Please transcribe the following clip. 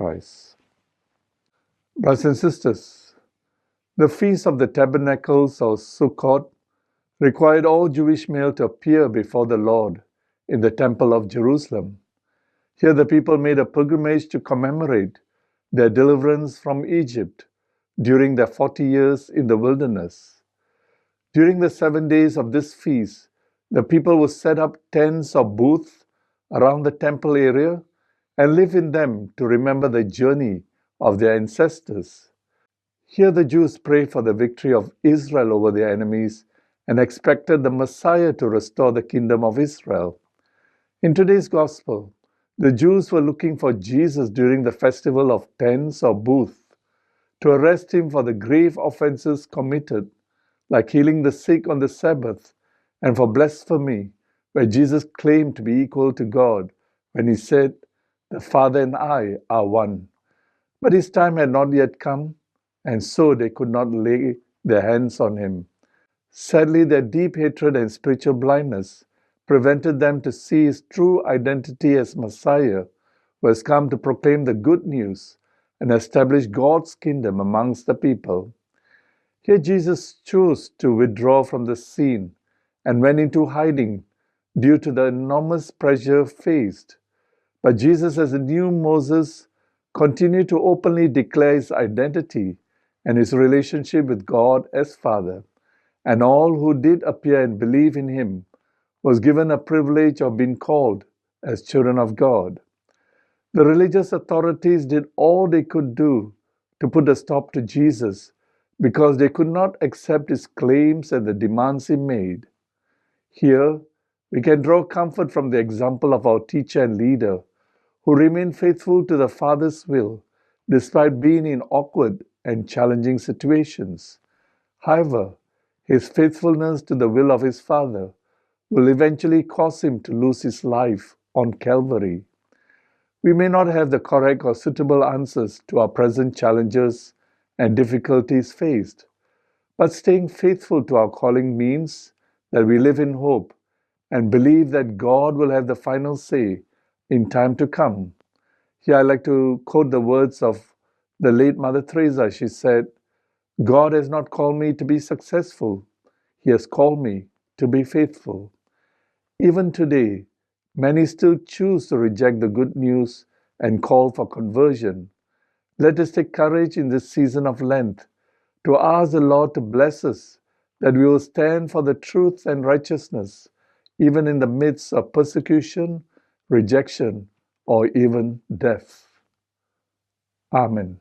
Christ. Brothers and sisters, the Feast of the Tabernacles or Sukkot required all Jewish males to appear before the Lord in the Temple of Jerusalem. Here the people made a pilgrimage to commemorate their deliverance from Egypt during their 40 years in the wilderness. During the 7 days of this feast, the people would set up tents or booths around the temple area and live in them to remember the journey of their ancestors. Here the Jews prayed for the victory of Israel over their enemies and expected the Messiah to restore the kingdom of Israel. In today's Gospel, the Jews were looking for Jesus during the festival of tents or booths to arrest him for the grave offenses committed, like healing the sick on the Sabbath, and for blasphemy, where Jesus claimed to be equal to God when he said, "The Father and I are one." But his time had not yet come, and so they could not lay their hands on him. Sadly, their deep hatred and spiritual blindness prevented them to see his true identity as Messiah, who has come to proclaim the good news and establish God's kingdom amongst the people. Here Jesus chose to withdraw from the scene and went into hiding due to the enormous pressure faced. But Jesus, as the new Moses, continued to openly declare his identity and his relationship with God as Father, and all who did appear and believe in him was given a privilege of being called as children of God. The religious authorities did all they could do to put a stop to Jesus because they could not accept his claims and the demands he made. Here, we can draw comfort from the example of our teacher and leader, who remained faithful to the Father's will despite being in awkward and challenging situations. However, his faithfulness to the will of his Father will eventually cause him to lose his life on Calvary. We may not have the correct or suitable answers to our present challenges and difficulties faced, but staying faithful to our calling means that we live in hope and believe that God will have the final say in time to come. Here I like to quote the words of the late Mother Teresa. She said, "God has not called me to be successful. He has called me to be faithful." Even today, many still choose to reject the good news and call for conversion. Let us take courage in this season of Lent to ask the Lord to bless us, that we will stand for the truth and righteousness, even in the midst of persecution, rejection, or even death. Amen.